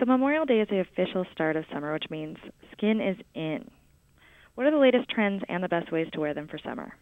So Memorial Day is the official start of summer, which means skin is in. What are the latest trends and the best ways to wear them for summer?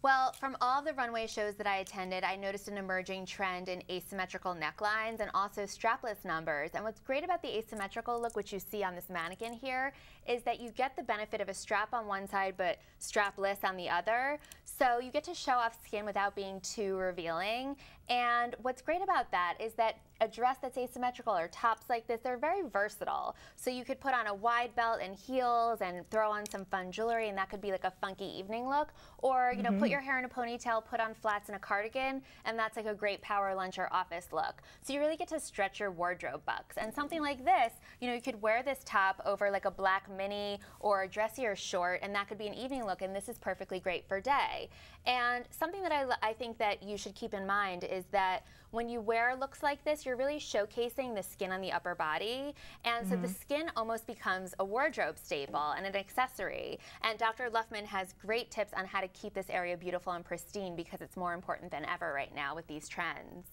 Well, from all the runway shows that I attended, I noticed an emerging trend in asymmetrical necklines and also strapless numbers. And what's great about the asymmetrical look, which you see on this mannequin here, is that you get the benefit of a strap on one side but strapless on the other. So you get to show off skin without being too revealing. And what's great about that is that a dress that's asymmetrical or tops like this, they're very versatile. So you could put on a wide belt and heels and throw on some fun jewelry, and that could be like a funky evening look. Or, you know, put your hair in a ponytail, put on flats and a cardigan, and that's like a great power lunch or office look. So you really get to stretch your wardrobe bucks. And something like this, you know, you could wear this top over like a black mini or a dressier short, and that could be an evening look, and this is perfectly great for day. And something that I think that you should keep in mind is that when you wear looks like this, you're really showcasing the skin on the upper body. And so the skin almost becomes a wardrobe staple and an accessory. And Dr. Luffman has great tips on how to keep this area beautiful and pristine, because it's more important than ever right now with these trends.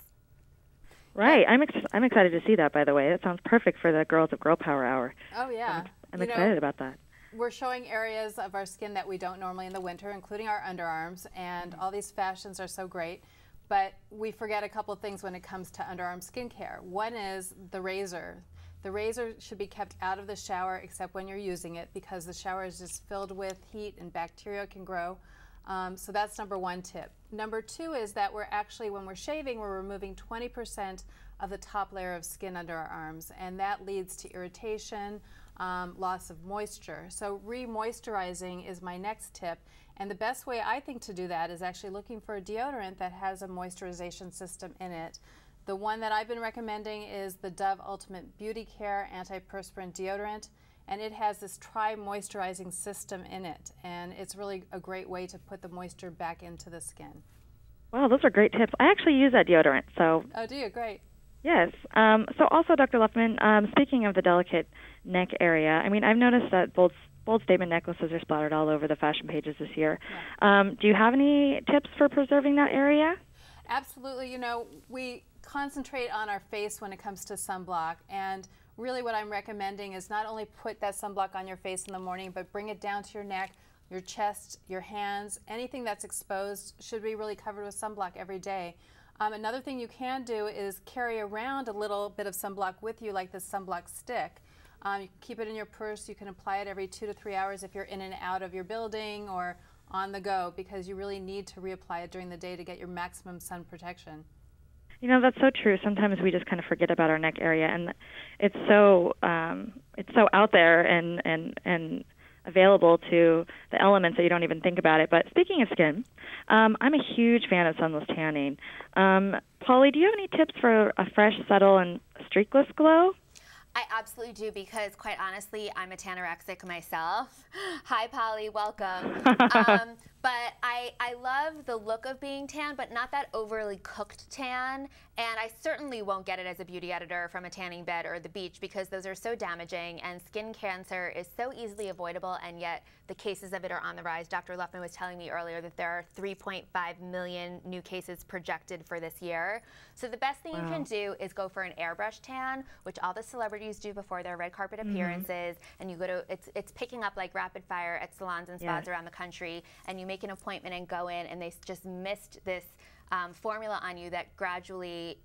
Right. I'm excited to see that, by the way. It sounds perfect for the Girls of Girl Power Hour. Oh, yeah. I'm excited about that. We're showing areas of our skin that we don't normally in the winter, including our underarms, and all these fashions are so great. But we forget a couple of things when it comes to underarm skincare. One is the razor. The razor should be kept out of the shower except when you're using it, because the shower is just filled with heat and bacteria can grow. So that's number one tip. Number two is that we're actually, when we're shaving, we're removing 20% of the top layer of skin under our arms, and that leads to irritation, loss of moisture. So re-moisturizing is my next tip. And the best way I think to do that is actually looking for a deodorant that has a moisturization system in it. The one that I've been recommending is the Dove Ultimate Beauty Care Antiperspirant Deodorant, and it has this tri-moisturizing system in it, and it's really a great way to put the moisture back into the skin. Wow, those are great tips. I actually use that deodorant, so. Oh, do you? Great. Yes. So also, Dr. Luffman, speaking of the delicate neck area, I mean, I've noticed that bold statement necklaces are splattered all over the fashion pages this year. Yeah. Do you have any tips for preserving that area? Absolutely. You know, we concentrate on our face when it comes to sunblock, and really what I'm recommending is not only put that sunblock on your face in the morning, but bring it down to your neck, your chest, your hands. Anything that's exposed should be really covered with sunblock every day. Another thing you can do is carry around a little bit of sunblock with you, like this sunblock stick. You keep it in your purse. You can apply it every 2 to 3 hours if you're in and out of your building or on the go, because you really need to reapply it during the day to get your maximum sun protection. You know, that's so true. Sometimes we just kind of forget about our neck area, and it's so out there and available to the elements that you don't even think about it. But speaking of skin, I'm a huge fan of sunless tanning. Polly, do you have any tips for a fresh, subtle, and streakless glow? I absolutely do, because quite honestly, I'm a tanorexic myself. Hi, Polly, welcome. But I love the look of being tan, but not that overly cooked tan. And I certainly won't get it as a beauty editor from a tanning bed or the beach, because those are so damaging, and skin cancer is so easily avoidable, and yet the cases of it are on the rise. Dr. Luffman was telling me earlier that there are 3.5 million new cases projected for this year. So the best thing you can do is go for an airbrush tan, which all the celebrities do before their red carpet appearances, and you go to, it's picking up like rapid fire at salons and spas around the country, and you make an appointment and go in, and they just mist this formula on you that gradually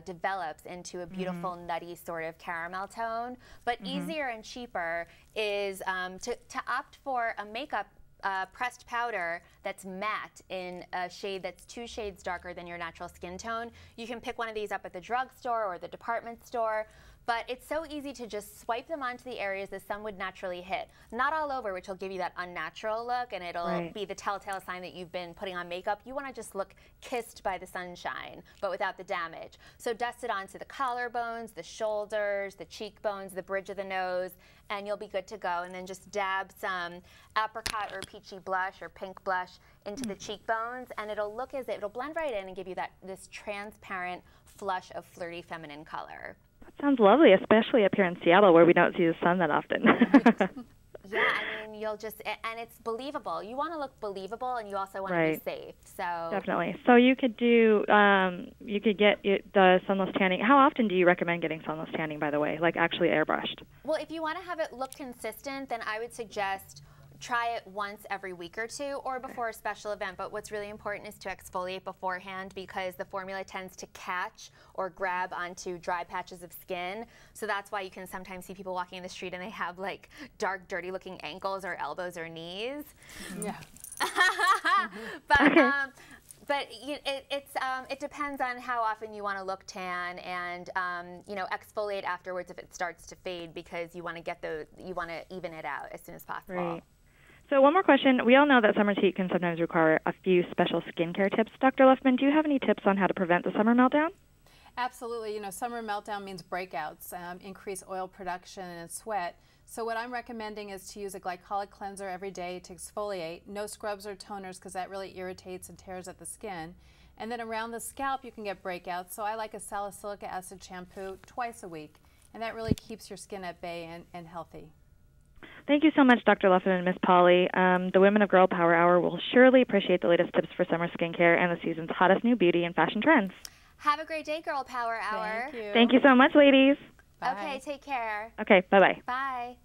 develops into a beautiful nutty sort of caramel tone. But easier and cheaper is to opt for a makeup pressed powder that's matte in a shade that's 2 shades darker than your natural skin tone. You can pick one of these up at the drugstore or the department store. But it's so easy to just swipe them onto the areas the sun would naturally hit. Not all over, which will give you that unnatural look, and it'll be the telltale sign that you've been putting on makeup. You want to just look kissed by the sunshine, but without the damage. So dust it onto the collarbones, the shoulders, the cheekbones, the bridge of the nose, and you'll be good to go. And then just dab some apricot or peachy blush or pink blush into the cheekbones, and it'll look as if it'll blend right in and give you this transparent flush of flirty feminine color. Sounds lovely, especially up here in Seattle where we don't see the sun that often. Yeah, I mean, you'll just, and it's believable. You want to look believable, and you also want to be safe. So definitely. So you could do, you could get the sunless tanning. How often do you recommend getting sunless tanning, by the way, like actually airbrushed? Well, if you want to have it look consistent, then I would suggest try it once every week or two or before a special event. But what's really important is to exfoliate beforehand because the formula tends to catch or grab onto dry patches of skin. So that's why you can sometimes see people walking in the street and they have like dark, dirty looking ankles or elbows or knees. Yeah. But it depends on how often you want to look tan, and exfoliate afterwards if it starts to fade because you want to even it out as soon as possible. Right. So one more question. We all know that summer's heat can sometimes require a few special skincare tips. Dr. Luffman, do you have any tips on how to prevent the summer meltdown? Absolutely. Summer meltdown means breakouts, increased oil production and sweat. So what I'm recommending is to use a glycolic cleanser every day to exfoliate. No scrubs or toners because that really irritates and tears at the skin. And then around the scalp you can get breakouts. So I like a salicylic acid shampoo twice a week. And that really keeps your skin at bay and healthy. Thank you so much, Dr. Luffman and Miss Polly. The Women of Girl Power Hour will surely appreciate the latest tips for summer skincare and the season's hottest new beauty and fashion trends. Have a great day, Girl Power Hour. Thank you. Thank you so much, ladies. Bye. Okay, take care. Okay, bye-bye. Bye.